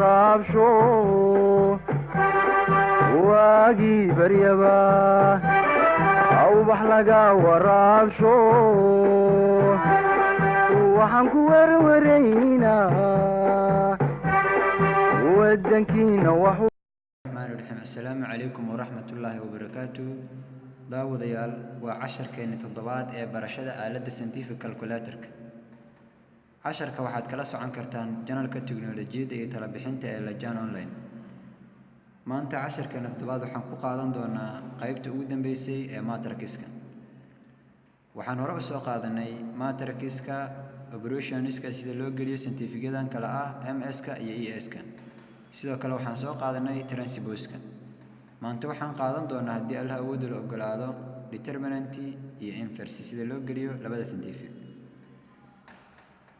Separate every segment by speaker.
Speaker 1: raabsho waagii baryaba awbax laga waraabsho waxaan ku werwaraynaa wadankiina wax
Speaker 2: السلام عليكم ورحمة الله وبركاته. daawadayaal waa casharkeena toddobaad ee barashada aaladda scientific calculator. casharka waxaad kala socon kartaan janalka tiknoolajiyadda iyo tala bixinta ee Lajaan online. maanta casharkeena toddobaad waxaan ku qaadan doonaa qaybta ugu dambeysay ee matrix-ka. waxaan hore u soo qaadanay matrix-ka operationska sida loo geliyo scientific-yadan kala ah MS-ka iyo ES-ka. sidoo kale waxaan soo qaadanay transpose-ka. maanta waxaan qaadan doonaa haddii Allah awood u ogolaado determinant iyo inverse sida loo geliyo labada scientific.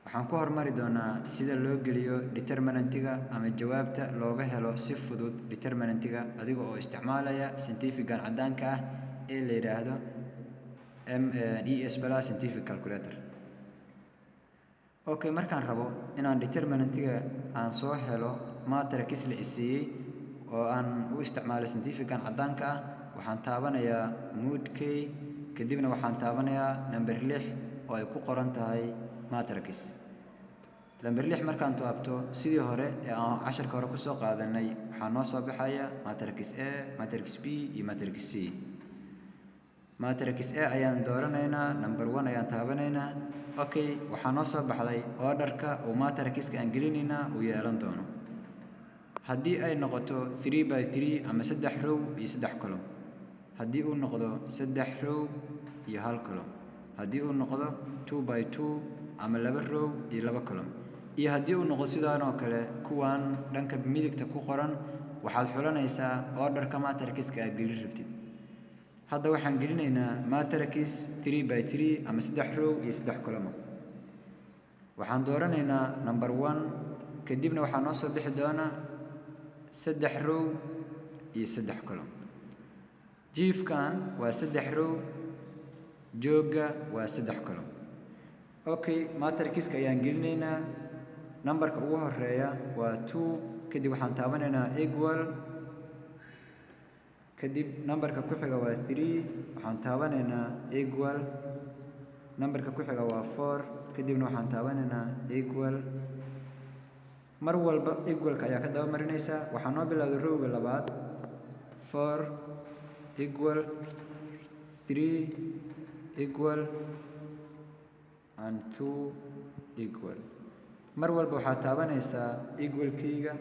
Speaker 2: waxaan ku hormari doonaa sida loo geliyo determinant-ga ama jawaabta looga helo si fudud determinant-ga adiga oo isticmaalaya scientific-gan cadaanka ah ee la yiraahdo ES plus scientific calculator. okay, markaan rabo inaan determinant-ga aan soo helo matrix la isiiyay oo aan u isticmaalo scientific-gan cadaanka ah, waxaan taabanayaa mode k, kadibna waxaan taabanayaa number 6 oo ay ku qoran tahay matrix. number 6 markaan taabto sidii hore ee aan casharka hore ku soo qaadanay waxaa noo soo baxaya matrix A, matrix B iyo matrix C. matrix A ayaan dooranaynaa, number 1 ayaan taabanaynaa. okay, waxaa noo soo baxday order-ka oo matrix-ka aan gelinaynaa uu yeelan doono. haddii ay noqoto 3x3 ama 3 row iyo 3 column, haddii uu noqdo 3 row iyo 1 column, haddii uu noqdo 2x2 ama 2 row iyo 2 column, iyo haddii uu noqdo sidaan oo kale kuwan dhanka midigta ku qoran, waxaad xulanaysaa order-ka matrix-ka aad gelin rabtid. hadda waxaan gelinaynaa matrix 3x3 ama 3 row iyo 3 column. waxaan dooranaynaa number 1, kadibna waxaa noo soo bixi doona 3 row iyo 3 column. jiifkan waa 3 row, jooga waa 3 column. okay, matrix-ka ayaan gelinaynaa. numberka ugu horeeya waa 2, kadib waxaan taabanaynaa equal, kadib numberka ku xiga waa 3, waxaan taabanaynaa equal, numberka ku xiga waa 4, kadibna waxaan taabanaynaa equal. mar walba equal-ka ayaa ka daba marinaysaa. waxaa noo bilowday row-ga labaad 4 equal 3 equal and 2 equal. mar walba waxaad taabanaysaa equal-kayga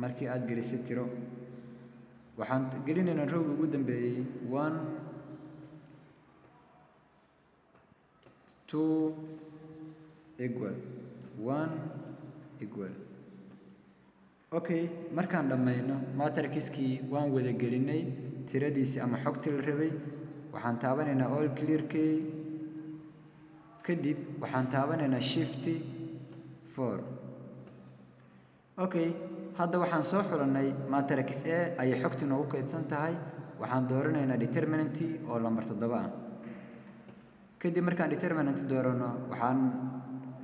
Speaker 2: markii aad gelisay tiro. waxaan gelinaynaa row-ga ugu dambeeyey 1 2 equal 1 equal. okay, markaan dhammayno matrix-kii waan wada gelinay tiradiisii ama xogtii la rabay. waxaan taabanaynaa all clear k, kadib waxaan taabanaynaa shift 4. okay, hadda waxaan soo xulannay matrix A ayay xogtii noogu kaydsan tahay. waxaan dooranaynaa determinant oo lambar 7 ah. kadib markaan determinant doorano waxaan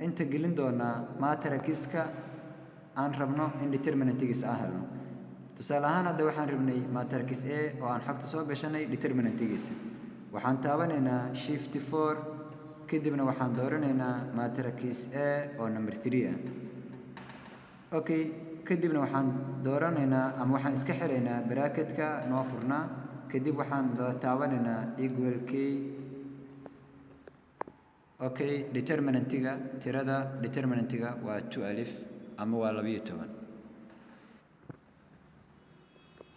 Speaker 2: inta gelin doonaa matrix-ka aan rabno in determinant-giisa aan helno. tusaale ahaan hadda waxaan rabnay matrix A oo aan xogta soo gashanay determinant-giisa. waxaan taabanaynaa shift 4, kadibna waxaan dooranaynaa matrix A oo number 3 ah. okay, kadibna waxaan dooranaynaa ama waxaan iska xiraynaa bracket-ka noo furnaa, kadib waxaan taabanaynaa equal k. okay, determinant-ga tirada determinant-ga waa 2 alif ama waa 12.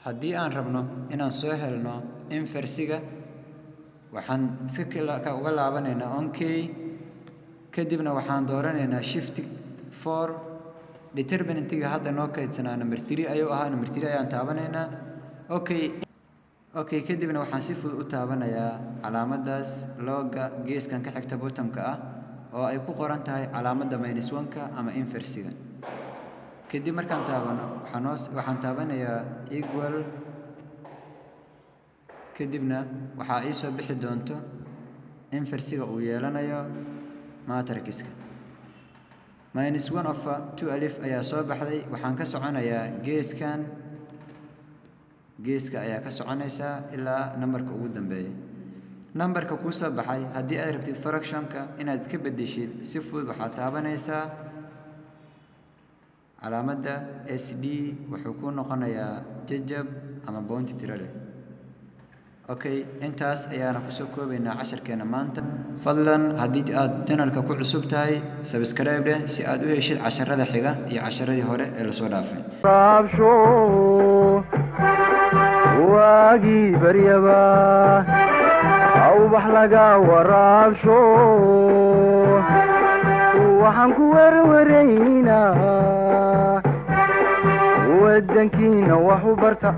Speaker 2: haddii aan rabno inaan soo helno inverse-ga waxaan iska uga laabanaynaa on k, kadibna waxaan dooranaynaa shift 4. determinant-ga hadda noo kaydsanaa number 3 ayuu ahaa, number 3 ayaan taabanaynaa. okay, kadibna waxaan si fudud u taabanayaa calaamaddaas looga geeskan ka xigta bottom-ka ah oo ay ku qoran tahay calaamadda -1-ka ama inverse-ga. kadib markaan taabano waxaan taabanayaa equal, kadibna waxaa ii soo bixi doonto inverse-ga uu yeelanayo matrix-ka. minus 1 over 2 alif ayaa soo baxday waxaan ka soconayaa geeska ayaa ka soconaysaa ilaa numberka ugu dambeeya numberka ku soo baxay haddii aad rabtid fractionka inaad iska bedeshid si fudud waxaad taabanaysaa calaamadda SD wuxuu ku noqonayaa jajab ama bounty tiro leh okay intaas ayaana kusoo koobaynaa casharkeena maanta fadlan haddii aad channelka ku cusub tahay subscribe leh si aad u heshid casharada xiga iyo casharadii hore ee lasoo dhaafay
Speaker 1: raabsho waagii baryaba awbax laga waraabsho waxaan ku warwaraynaa wadankiina wax u barta